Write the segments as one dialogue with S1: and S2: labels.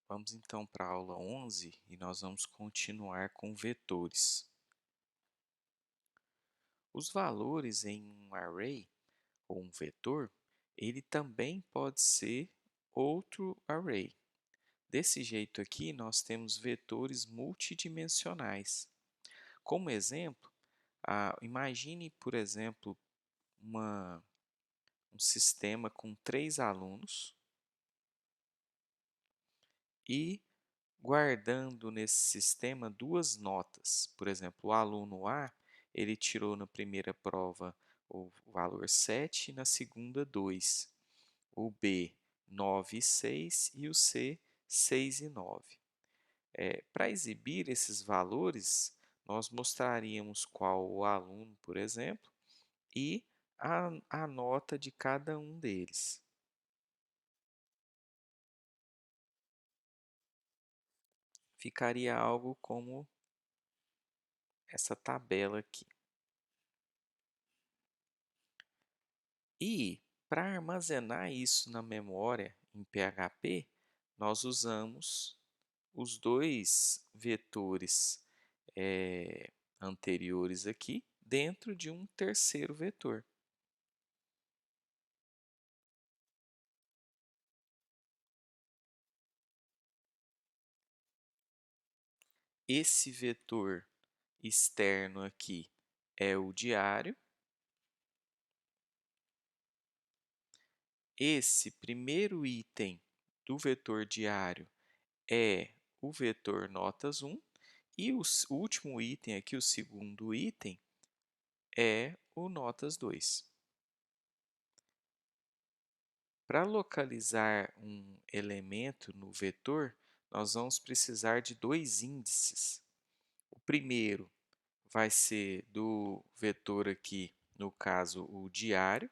S1: Vamos então para a aula 11 e nós vamos continuar com vetores. Os valores em um array ou um vetor, ele também pode ser outro array. Desse jeito aqui, nós temos vetores multidimensionais. Como exemplo, imagine, por exemplo, um sistema com 3 alunos e guardando nesse sistema duas notas. Por exemplo, o aluno A, ele tirou na primeira prova o valor 7 e na segunda 2. O B, 9 e 6 e o C, 6 e 9. Para exibir esses valores, nós mostraríamos qual o aluno, por exemplo, e a nota de cada um deles. Ficaria algo como essa tabela aqui. E para armazenar isso na memória em PHP, nós usamos os dois vetores anteriores aqui dentro de um terceiro vetor. Esse vetor externo aqui é o diário. Esse primeiro item do vetor diário é o vetor notas 1 e o último item aqui, o segundo item, é o notas 2. Para localizar um elemento no vetor, nós vamos precisar de dois índices. O primeiro vai ser do vetor aqui, no caso, o diário,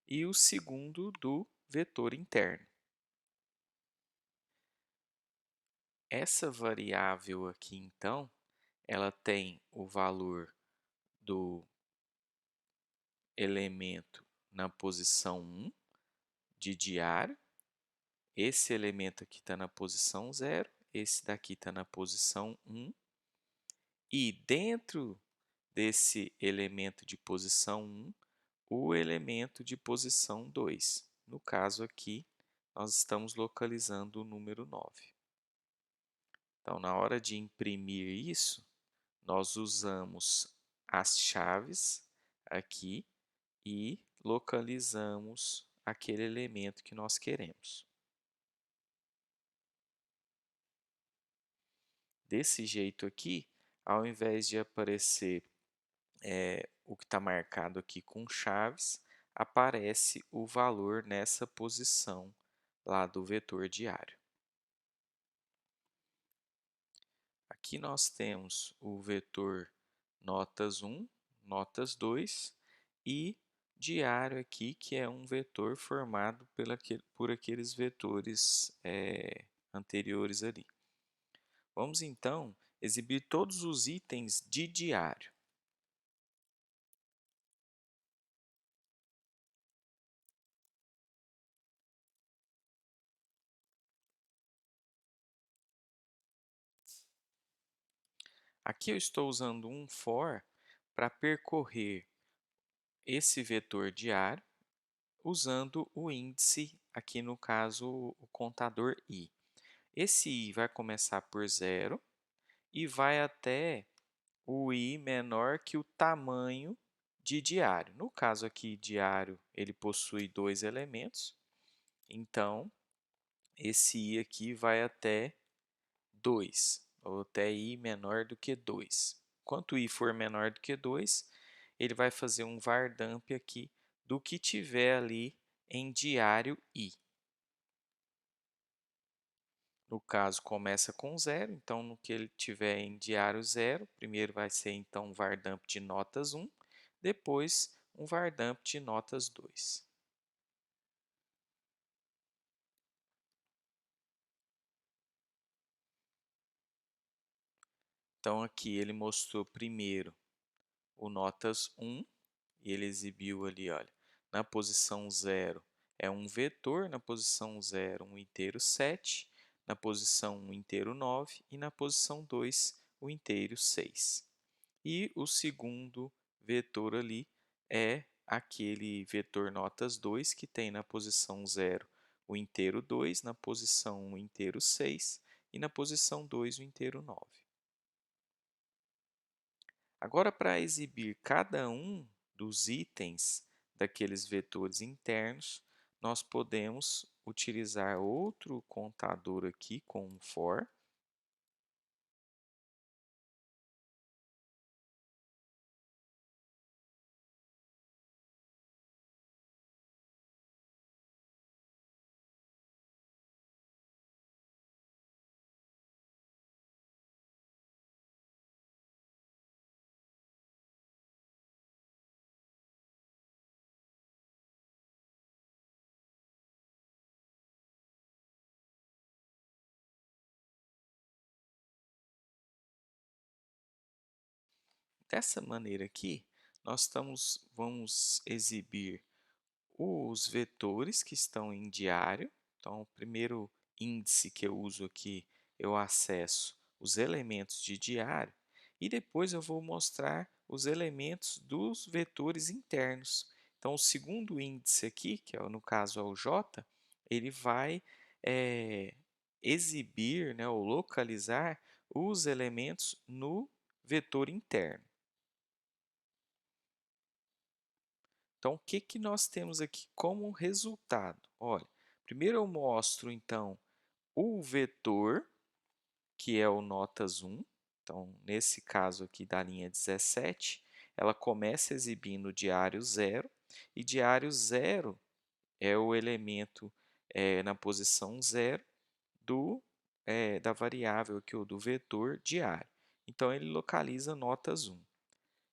S1: e o segundo do vetor interno. Essa variável aqui, então, ela tem o valor do elemento na posição 1 de diário. Esse elemento aqui está na posição 0, esse daqui está na posição 1. E dentro desse elemento de posição 1, o elemento de posição 2. No caso aqui, nós estamos localizando o número 9. Então, na hora de imprimir isso, nós usamos as chaves aqui e localizamos aquele elemento que nós queremos. Desse jeito aqui, ao invés de aparecer o que está marcado aqui com chaves, aparece o valor nessa posição lá do vetor diário. Aqui nós temos o vetor notas 1, notas 2 e diário aqui, que é um vetor formado por aqueles vetores anteriores ali. Vamos então exibir todos os itens de diário. Aqui eu estou usando um for para percorrer esse vetor diário usando o índice, aqui no caso o contador i. Esse i vai começar por 0 e vai até o i menor que o tamanho de diário. No caso aqui, diário, ele possui 2 elementos, então esse i aqui vai até 2, ou até i menor do que 2. Quanto i for menor do que 2, ele vai fazer um var dump aqui do que tiver ali em diário i. No caso, começa com 0, então no que ele tiver em diário 0, primeiro vai ser então um var dump de notas 1, depois um var dump de notas 2. Então aqui ele mostrou primeiro o notas 1, e ele exibiu ali, olha, na posição 0 é um vetor, na posição 0 um inteiro 7, na posição 1 o inteiro 9 e na posição 2 o inteiro 6. E o segundo vetor ali é aquele vetor notas 2 que tem na posição 0 o inteiro 2, na posição 1 o inteiro 6 e na posição 2 o inteiro 9. Agora, para exibir cada um dos itens daqueles vetores internos, nós podemos utilizar outro contador aqui com um for. Dessa maneira aqui, vamos exibir os vetores que estão em diário. Então, o primeiro índice que eu uso aqui, eu acesso os elementos de diário e depois eu vou mostrar os elementos dos vetores internos. Então, o segundo índice aqui, que no caso é o J, ele vai exibir, né, ou localizar os elementos no vetor interno. Então, o que que nós temos aqui como resultado? Olha, primeiro eu mostro, então, o vetor, que é o notas 1. Então, nesse caso aqui da linha 17, ela começa exibindo o diário 0, e diário 0 é o elemento na posição 0 da variável aqui, ou do vetor diário. Então, ele localiza notas 1.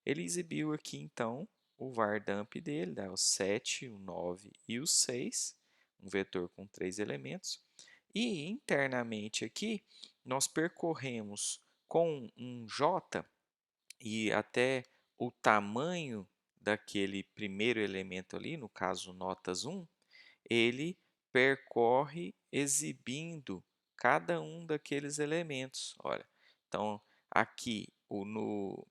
S1: Ele exibiu aqui, então, o var_dump dele, né, o 7, o 9 e o 6, um vetor com 3 elementos. E, internamente aqui, nós percorremos com um J e até o tamanho daquele primeiro elemento ali, no caso notas 1, ele percorre exibindo cada um daqueles elementos. Olha, então aqui no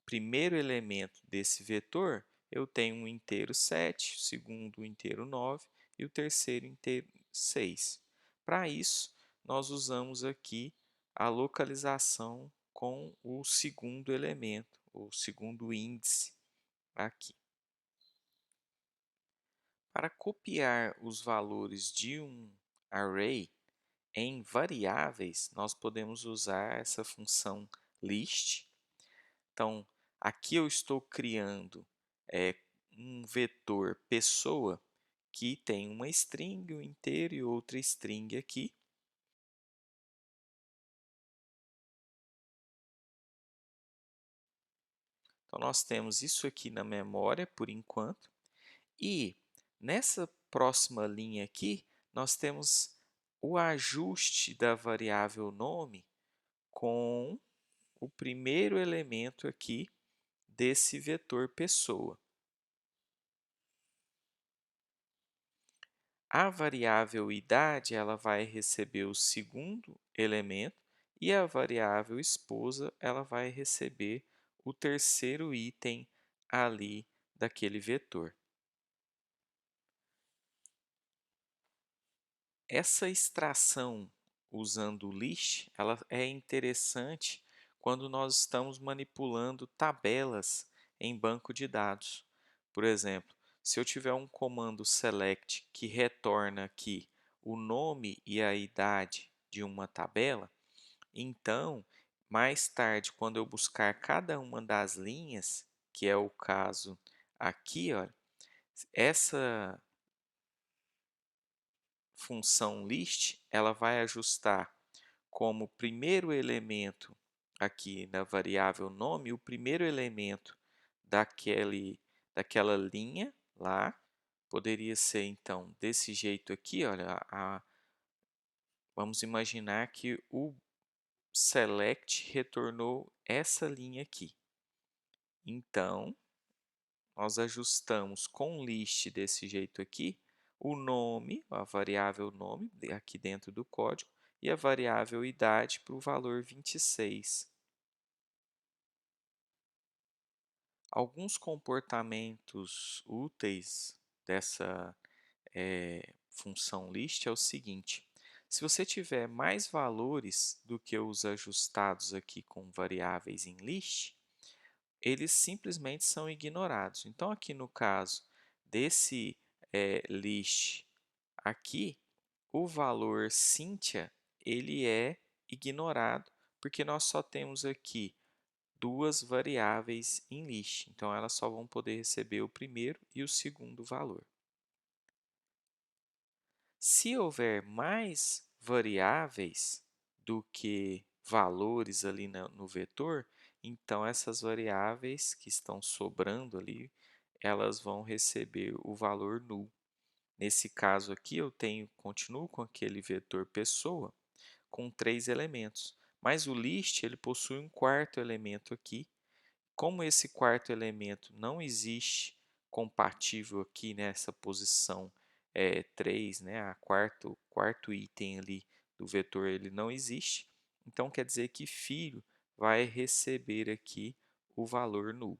S1: primeiro elemento desse vetor, eu tenho um inteiro 7, o segundo um inteiro 9 e o terceiro inteiro 6. Para isso, nós usamos aqui a localização com o segundo elemento, o segundo índice aqui. Para copiar os valores de um array em variáveis, nós podemos usar essa função list. Então, aqui eu estou criando um vetor pessoa que tem uma string, um inteiro e outra string aqui. Então, nós temos isso aqui na memória por enquanto. E nessa próxima linha aqui, nós temos o ajuste da variável nome com o primeiro elemento aqui desse vetor pessoa. A variável idade, ela vai receber o segundo elemento e a variável esposa, ela vai receber o terceiro item ali daquele vetor. Essa extração usando o list, ela é interessante quando nós estamos manipulando tabelas em banco de dados. Por exemplo, se eu tiver um comando select que retorna aqui o nome e a idade de uma tabela, então, mais tarde, quando eu buscar cada uma das linhas, que é o caso aqui, olha, essa função list, ela vai ajustar como primeiro elemento aqui na variável nome, o primeiro elemento daquela linha lá. Poderia ser, então, desse jeito aqui, olha, vamos imaginar que o select retornou essa linha aqui. Então, nós ajustamos com list desse jeito aqui, o nome, a variável nome, aqui dentro do código, e a variável idade para o valor 26. Alguns comportamentos úteis dessa função list é o seguinte: se você tiver mais valores do que os ajustados aqui com variáveis em list, eles simplesmente são ignorados. Então, aqui no caso desse list aqui, o valor Cynthia ele é ignorado, porque nós só temos aqui duas variáveis em list. Então, elas só vão poder receber o primeiro e o segundo valor. Se houver mais variáveis do que valores ali no vetor, então essas variáveis que estão sobrando ali, elas vão receber o valor null. Nesse caso aqui, continuo com aquele vetor pessoa com 3 elementos, mas o list ele possui um quarto elemento aqui. Como esse quarto elemento não existe compatível aqui nessa posição 3, né, a quarto item ali do vetor ele não existe, então quer dizer que filho vai receber aqui o valor null.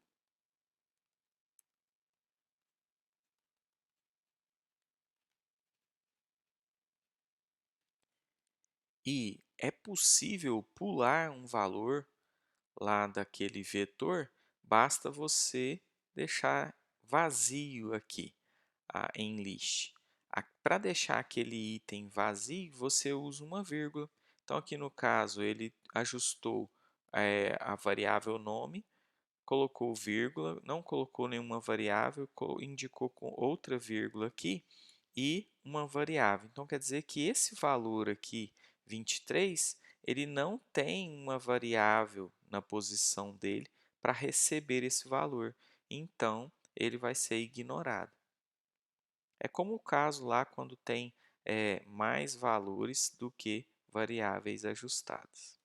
S1: E é possível pular um valor lá daquele vetor, basta você deixar vazio aqui. Em list. Para deixar aquele item vazio, você usa uma vírgula. Então, aqui no caso, ele ajustou a variável nome, colocou vírgula, não colocou nenhuma variável, indicou com outra vírgula aqui e uma variável. Então, quer dizer que esse valor aqui, 23, ele não tem uma variável na posição dele para receber esse valor. Então, ele vai ser ignorado. É como o caso lá quando tem mais valores do que variáveis ajustadas.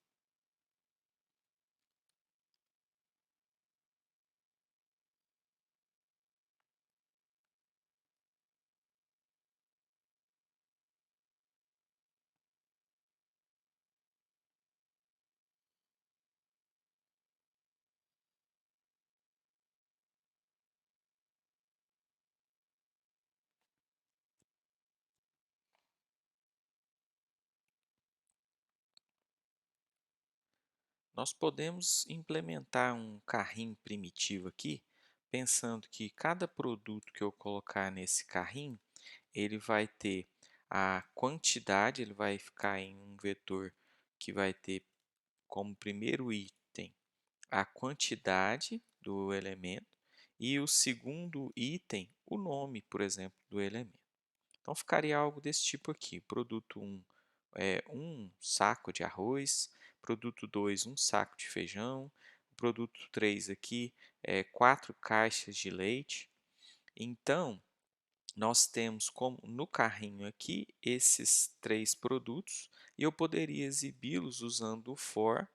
S1: Nós podemos implementar um carrinho primitivo aqui, pensando que cada produto que eu colocar nesse carrinho, ele vai ter a quantidade, ele vai ficar em um vetor que vai ter como primeiro item a quantidade do elemento e o segundo item, o nome, por exemplo, do elemento. Então, ficaria algo desse tipo aqui: produto 1 é um saco de arroz, produto 2 um saco de feijão, produto 3 aqui é 4 caixas de leite. Então, nós temos como no carrinho aqui esses 3 produtos e eu poderia exibi-los usando o for.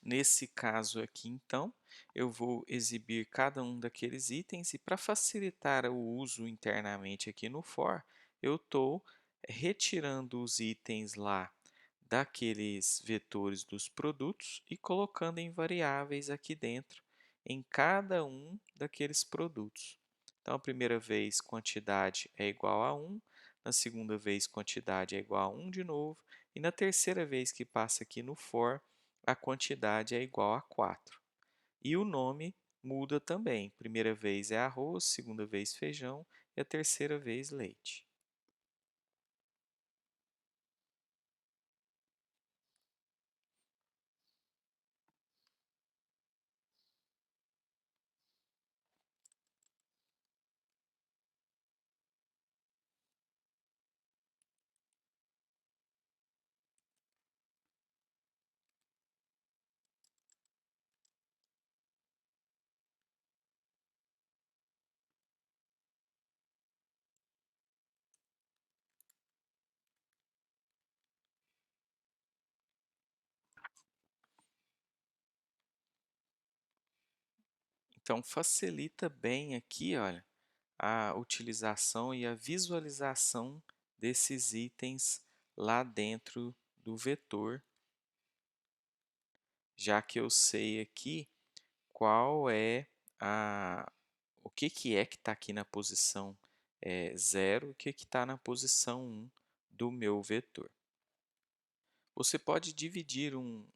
S1: Nesse caso aqui, então, eu vou exibir cada um daqueles itens e para facilitar o uso internamente aqui no for, eu estou retirando os itens lá daqueles vetores dos produtos e colocando em variáveis aqui dentro, em cada um daqueles produtos. Então, a primeira vez, quantidade é igual a 1, na segunda vez, quantidade é igual a 1 de novo, e na terceira vez que passa aqui no for, a quantidade é igual a 4. E o nome muda também. Primeira vez é arroz, segunda vez feijão e a terceira vez leite. Então facilita bem aqui, olha, a utilização e a visualização desses itens lá dentro do vetor, já que eu sei aqui qual é a o que é que está aqui na posição 0, o que está na posição 1 do meu vetor. Você pode dividir um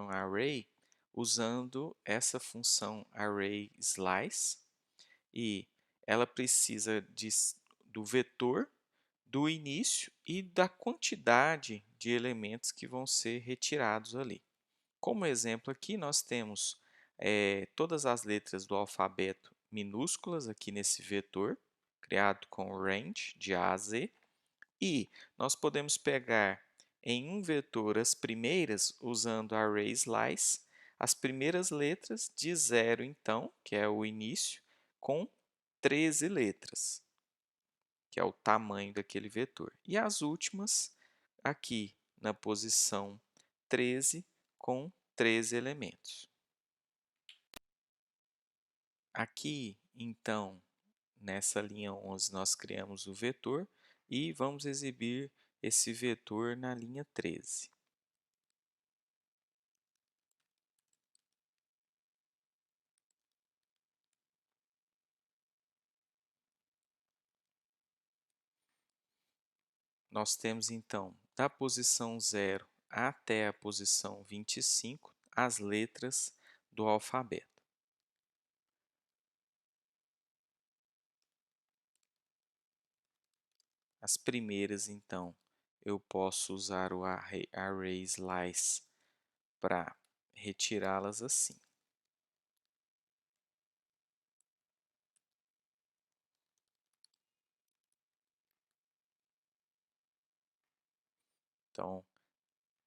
S1: array usando essa função array_slice e ela precisa do vetor, do início e da quantidade de elementos que vão ser retirados ali. Como exemplo aqui, nós temos todas as letras do alfabeto minúsculas aqui nesse vetor, criado com range de A a Z, e nós podemos pegar em um vetor as primeiras, usando array slice, as primeiras letras de 0, então, que é o início, com 13 letras, que é o tamanho daquele vetor. E as últimas, aqui na posição 13, com 13 elementos. Aqui, então, nessa linha 11, nós criamos o vetor e vamos exibir esse vetor na linha 13. Nós temos, então, da posição 0 até a posição 25, as letras do alfabeto. As primeiras, então, eu posso usar o array slice para retirá-las assim. Então,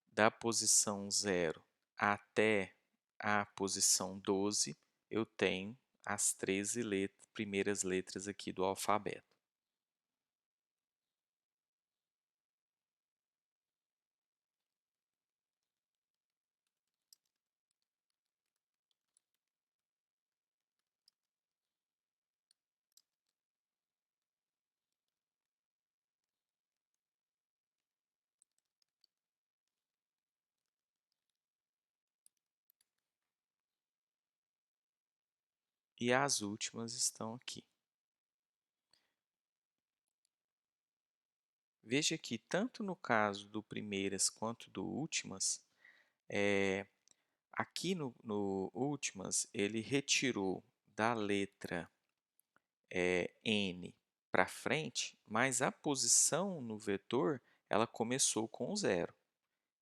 S1: da posição 0 até a posição 12, eu tenho as 13 primeiras letras aqui do alfabeto. E as últimas estão aqui. Veja que tanto no caso do primeiras quanto do últimas, aqui no últimas, ele retirou da letra N para frente, mas a posição no vetor, ela começou com 0.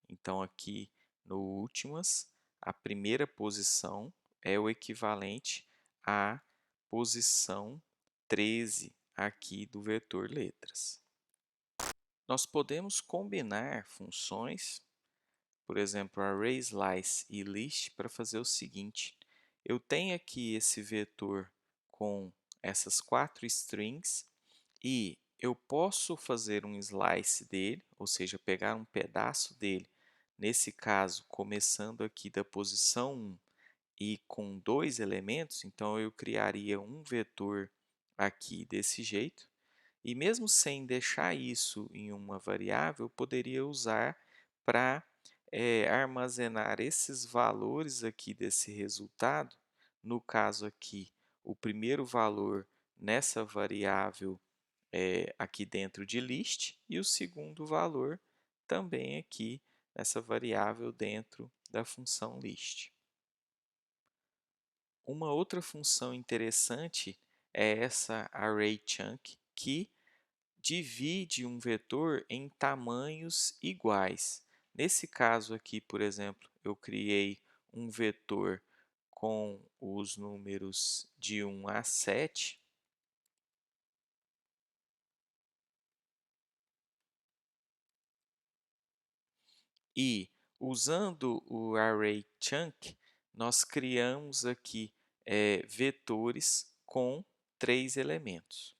S1: Então, aqui no últimas, a primeira posição é o equivalente à posição 13 aqui do vetor letras. Nós podemos combinar funções, por exemplo, array slice e list, para fazer o seguinte: eu tenho aqui esse vetor com essas 4 strings e eu posso fazer um slice dele, ou seja, pegar um pedaço dele, nesse caso, começando aqui da posição 1 e com 2 elementos, então eu criaria um vetor aqui desse jeito. E mesmo sem deixar isso em uma variável, eu poderia usar para armazenar esses valores aqui desse resultado. No caso aqui, o primeiro valor nessa variável aqui dentro de list e o segundo valor também aqui nessa variável dentro da função list. Uma outra função interessante é essa arrayChunk, que divide um vetor em tamanhos iguais. Nesse caso aqui, por exemplo, eu criei um vetor com os números de 1 a 7 e, usando o arrayChunk, nós criamos aqui vetores com 3 elementos.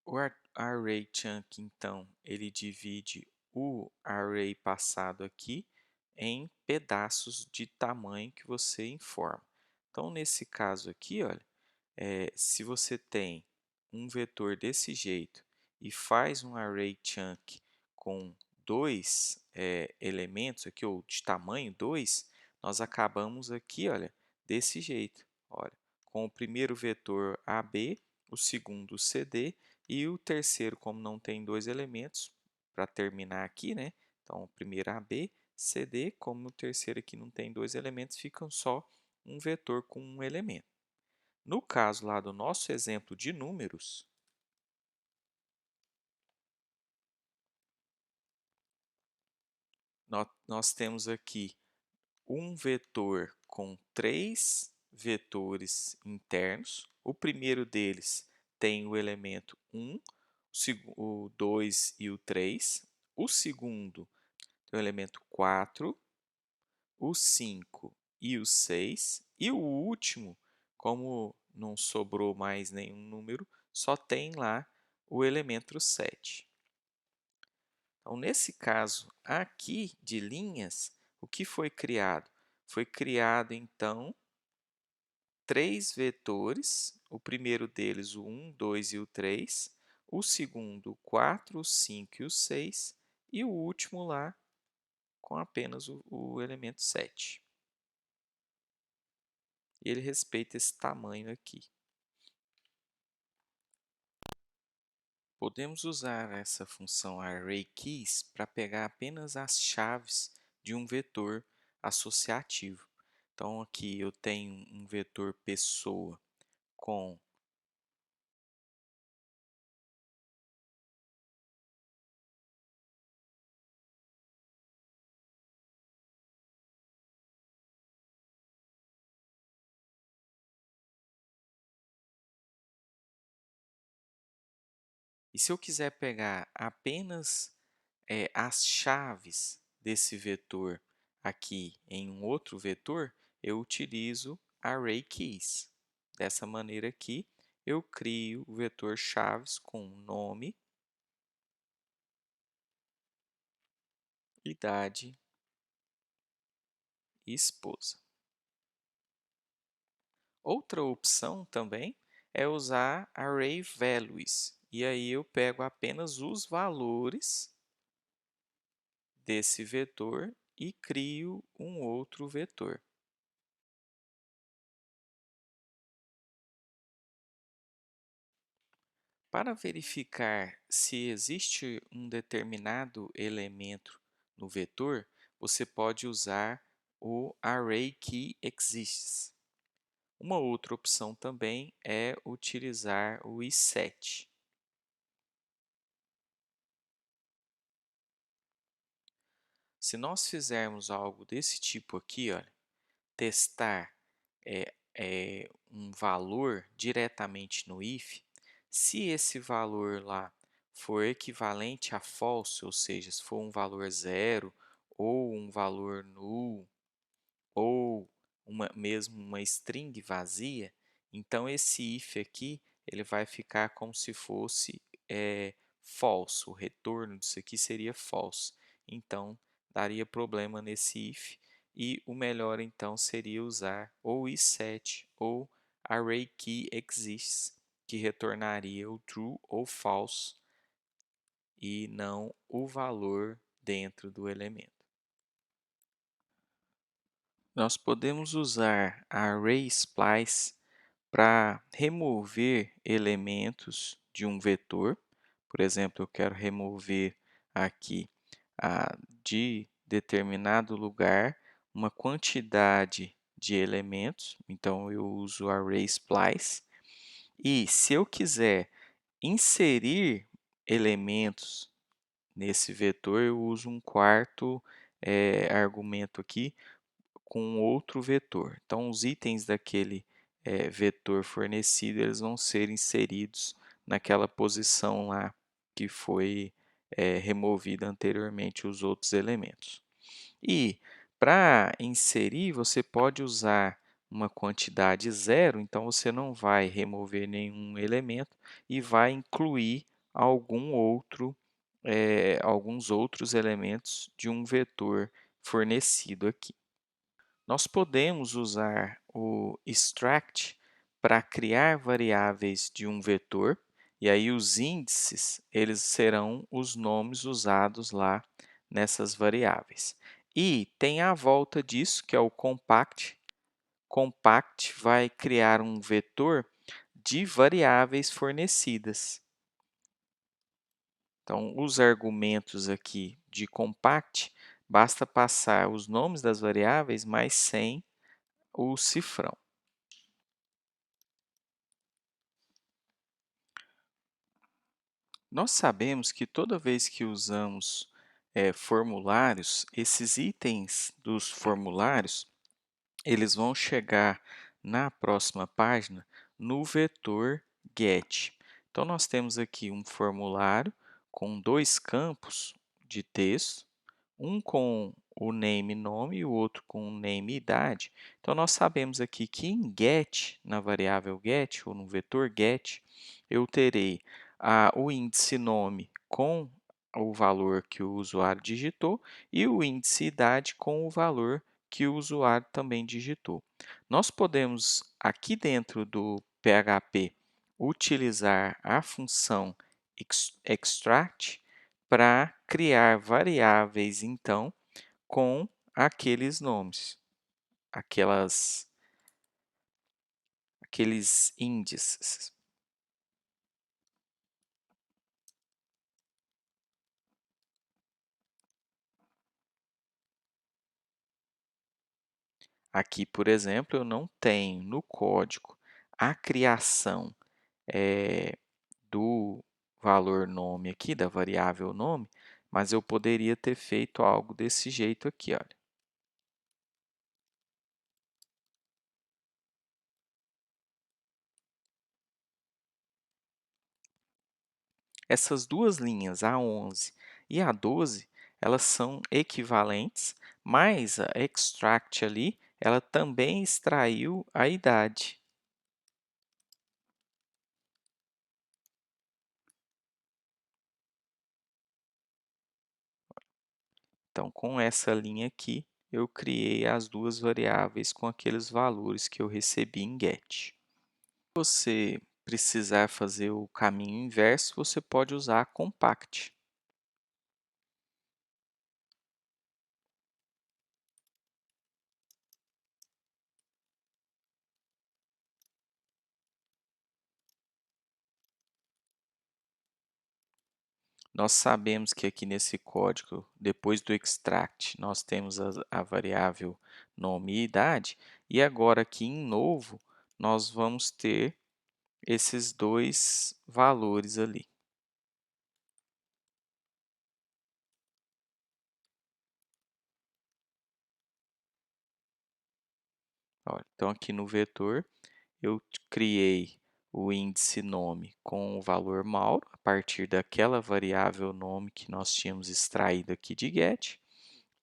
S1: O arrayChunk, então, ele divide o array passado aqui em pedaços de tamanho que você informa. Então, nesse caso aqui, olha, se você tem um vetor desse jeito e faz um arrayChunk com dois elementos aqui, ou de tamanho 2, nós acabamos aqui, olha, desse jeito. Olha, com o primeiro vetor AB, o segundo CD e o terceiro, como não tem dois elementos, para terminar aqui, né? Então, o primeiro AB, CD, como o terceiro aqui não tem dois elementos, ficam só um vetor com um elemento. No caso lá do nosso exemplo de números, nós temos aqui um vetor com três vetores internos. O primeiro deles tem o elemento 1, o 2 e o 3. O segundo tem o elemento 4, o 5 e o 6. E o último, como não sobrou mais nenhum número, só tem lá o elemento 7. Então, nesse caso aqui de linhas, o que foi criado? Foi criado, então, três vetores, o primeiro deles o 1, 2 e o 3, o segundo o 4, o 5 e o 6, e o último lá com apenas o elemento 7. E ele respeita esse tamanho aqui. Podemos usar essa função arrayKeys para pegar apenas as chaves de um vetor associativo. Então, aqui eu tenho um vetor pessoa com E se eu quiser pegar apenas as chaves desse vetor aqui em um outro vetor, eu utilizo arrayKeys. Dessa maneira aqui, eu crio o vetor chaves com nome, idade e esposa. Outra opção também é usar arrayValues. E aí eu pego apenas os valores desse vetor e crio um outro vetor. Para verificar se existe um determinado elemento no vetor, você pode usar o arrayKeyExists. Uma outra opção também é utilizar o iset. Se nós fizermos algo desse tipo aqui, olha, testar um valor diretamente no if, se esse valor lá for equivalente a false, ou seja, se for um valor zero ou um valor null ou mesmo uma string vazia, então esse if aqui ele vai ficar como se fosse false, o retorno disso aqui seria false. Então, daria problema nesse if e o melhor então seria usar ou iset ou arrayKeyExists, que retornaria o true ou false e não o valor dentro do elemento. Nós podemos usar a ArraySplice para remover elementos de um vetor. Por exemplo, eu quero remover aqui de determinado lugar uma quantidade de elementos, então eu uso ArraySplice. E se eu quiser inserir elementos nesse vetor, eu uso um quarto argumento aqui com outro vetor. Então, os itens daquele vetor fornecido, eles vão ser inseridos naquela posição lá que foi removida anteriormente os outros elementos. E para inserir, você pode usar uma quantidade zero, então você não vai remover nenhum elemento e vai incluir alguns outros elementos de um vetor fornecido aqui. Nós podemos usar o extract para criar variáveis de um vetor, e aí os índices eles serão os nomes usados lá nessas variáveis. E tem a volta disso, que é o compact. Compact vai criar um vetor de variáveis fornecidas. Então, os argumentos aqui de compact, basta passar os nomes das variáveis, mas sem o cifrão. Nós sabemos que toda vez que usamos formulários, esses itens dos formulários, eles vão chegar na próxima página no vetor get. Então, nós temos aqui um formulário com dois campos de texto, um com o name nome e o outro com o name idade. Então, nós sabemos aqui que em get, na variável get ou no vetor get, eu terei o índice nome com o valor que o usuário digitou e o índice idade com o valor que o usuário também digitou. Nós podemos, aqui dentro do PHP, utilizar a função extract para criar variáveis, então, com aqueles nomes, aqueles índices. Aqui, por exemplo, eu não tenho no código a criação do valor nome aqui, da variável nome, mas eu poderia ter feito algo desse jeito aqui, olha. Essas duas linhas, a 11 e a 12, elas são equivalentes, mas a extract ali, ela também extraiu a idade. Então, com essa linha aqui, eu criei as duas variáveis com aqueles valores que eu recebi em get. Se você precisar fazer o caminho inverso, você pode usar compact. Nós sabemos que aqui nesse código, depois do extract, nós temos a variável nome e idade, e agora aqui em novo, nós vamos ter esses dois valores ali. Olha, então, aqui no vetor, eu criei o índice nome com o valor Mauro, a partir daquela variável nome que nós tínhamos extraído aqui de get,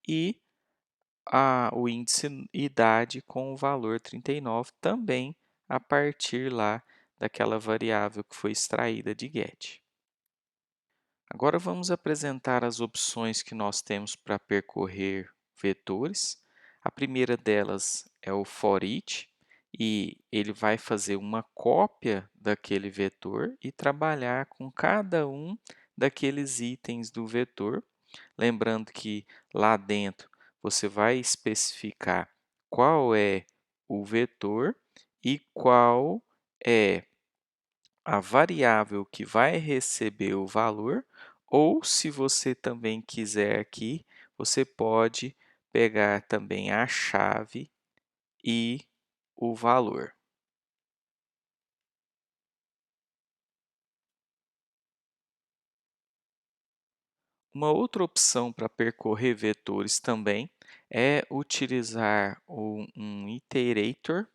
S1: e o índice idade com o valor 39 também a partir lá daquela variável que foi extraída de get. Agora vamos apresentar as opções que nós temos para percorrer vetores. A primeira delas é o for each, e ele vai fazer uma cópia daquele vetor e trabalhar com cada um daqueles itens do vetor. Lembrando que lá dentro você vai especificar qual é o vetor e qual é a variável que vai receber o valor, ou se você também quiser aqui, você pode pegar também a chave e o valor. Uma outra opção para percorrer vetores também é utilizar um iterator,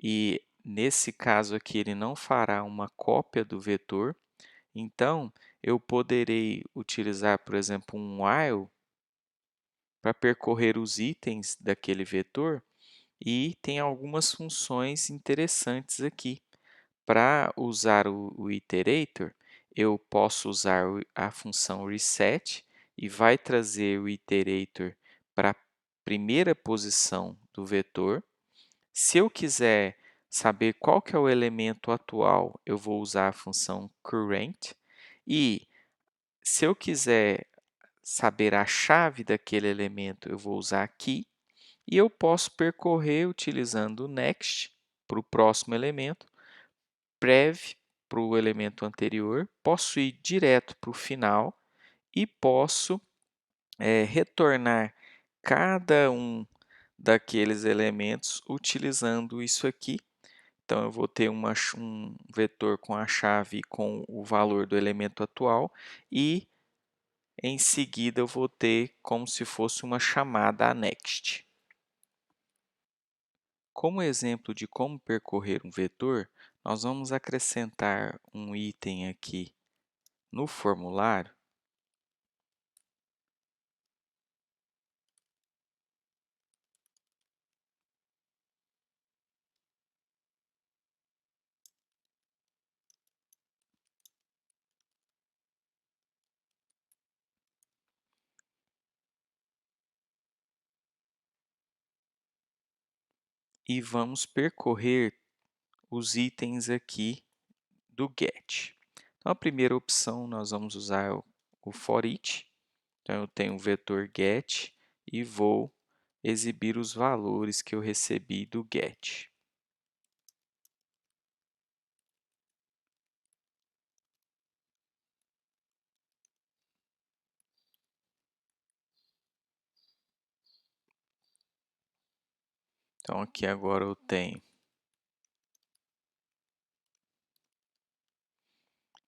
S1: e nesse caso aqui ele não fará uma cópia do vetor. Então, eu poderei utilizar, por exemplo, um while para percorrer os itens daquele vetor, e tem algumas funções interessantes aqui. Para usar o iterator, eu posso usar a função reset e vai trazer o iterator para a primeira posição do vetor. Se eu quiser saber qual que é o elemento atual, eu vou usar a função current. E se eu quiser saber a chave daquele elemento, eu vou usar aqui. E eu posso percorrer utilizando o next para o próximo elemento, prev para o elemento anterior, posso ir direto para o final e posso retornar cada um daqueles elementos utilizando isso aqui. Então, eu vou ter um vetor com a chave com o valor do elemento atual, e em seguida eu vou ter como se fosse uma chamada a next. Como exemplo de como percorrer um vetor, nós vamos acrescentar um item aqui no formulário. E vamos percorrer os itens aqui do get. Então, a primeira opção nós vamos usar o for each. Então, eu tenho o vetor get e vou exibir os valores que eu recebi do get. Então, aqui agora eu tenho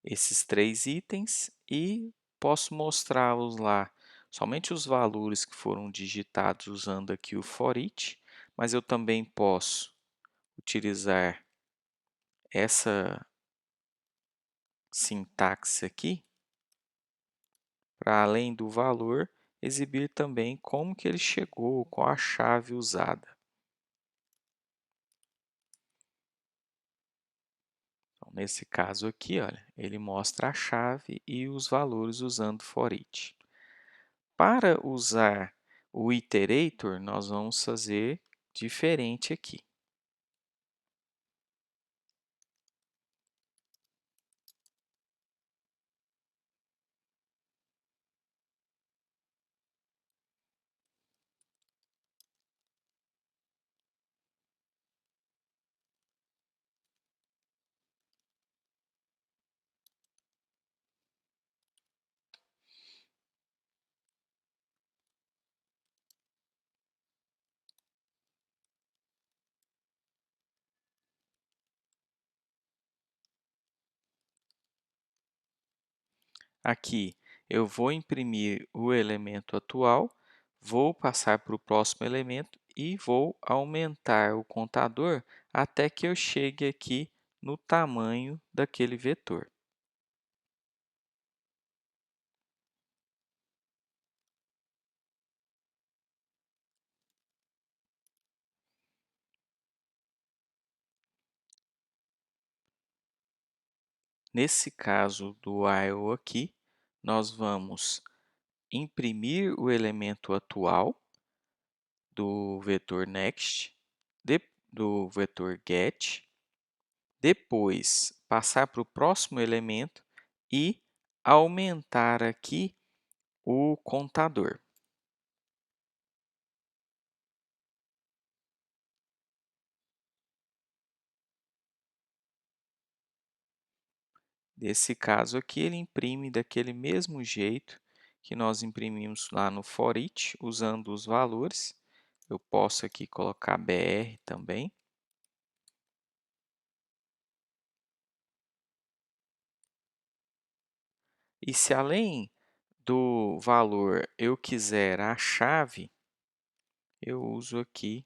S1: esses 3 itens e posso mostrá-los lá, somente os valores que foram digitados usando aqui o for each, mas eu também posso utilizar essa sintaxe aqui para, além do valor, exibir também como que ele chegou, qual a chave usada. Então, nesse caso aqui, olha, ele mostra a chave e os valores usando for each. Para usar o iterator, nós vamos fazer diferente aqui. Aqui eu vou imprimir o elemento atual, vou passar para o próximo elemento e vou aumentar o contador até que eu chegue aqui no tamanho daquele vetor. Nesse caso do while aqui, nós vamos imprimir o elemento atual do vetor next, do vetor get, depois passar para o próximo elemento e aumentar aqui o contador. Nesse caso aqui, ele imprime daquele mesmo jeito que nós imprimimos lá no foreach, usando os valores. Eu posso aqui colocar BR também. E se além do valor eu quiser a chave, eu uso aqui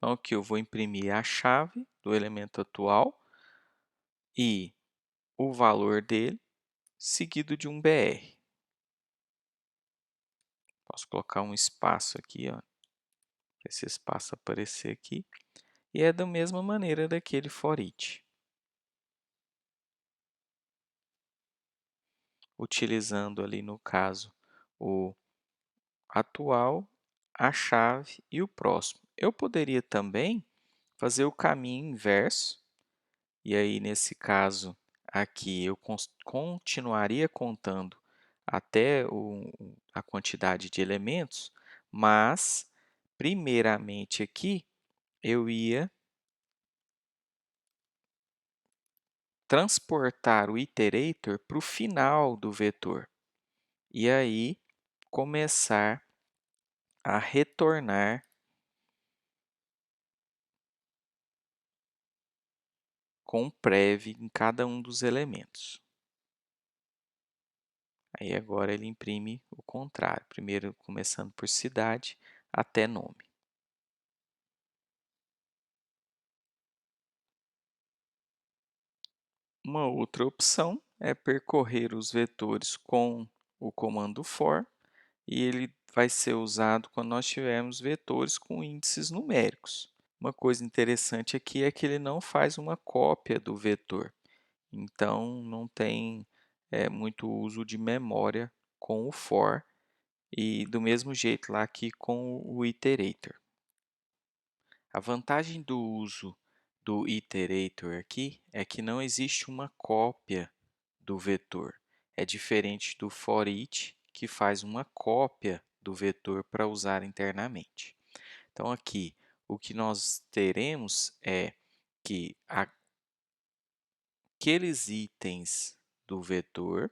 S1: então aqui eu vou imprimir a chave do elemento atual e o valor dele, seguido de um BR. Posso colocar um espaço aqui, ó, para esse espaço aparecer aqui. E é da mesma maneira daquele for each, utilizando ali no caso o atual, a chave e o próximo. Eu poderia também fazer o caminho inverso, e aí nesse caso aqui eu continuaria contando até a quantidade de elementos, mas primeiramente aqui eu ia transportar o iterator para o final do vetor e aí começar a retornar com prev em cada um dos elementos. Aí agora ele imprime o contrário, primeiro começando por cidade até nome. Uma outra opção é percorrer os vetores com o comando for, e ele vai ser usado quando nós tivermos vetores com índices numéricos. Uma coisa interessante aqui é que ele não faz uma cópia do vetor, então não tem muito uso de memória com o for, e do mesmo jeito lá aqui com o iterator. A vantagem do uso do iterator aqui é que não existe uma cópia do vetor. É diferente do for each, que faz uma cópia do vetor para usar internamente. Então, aqui, o que nós teremos é que aqueles itens do vetor,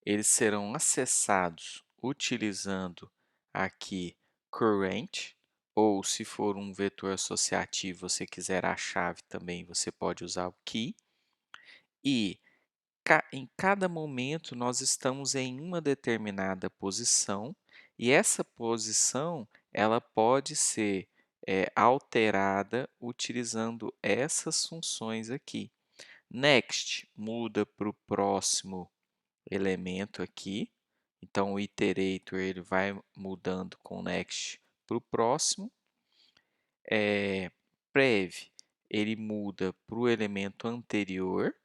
S1: eles serão acessados utilizando aqui current, ou se for um vetor associativo, você quiser a chave também, você pode usar o key. E em cada momento nós estamos em uma determinada posição e essa posição ela pode ser alterada utilizando essas funções aqui. Next muda para o próximo elemento aqui, então o iterator ele vai mudando com next para o próximo. Prev ele muda para o elemento anterior,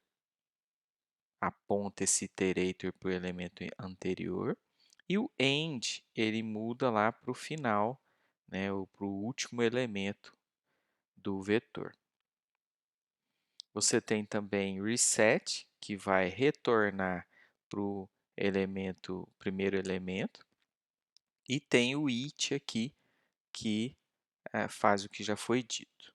S1: aponta esse iterator para o elemento anterior, e o end ele muda lá para o final, né, ou para o último elemento do vetor. Você tem também reset, que vai retornar para o primeiro elemento, e tem o it aqui, que faz o que já foi dito.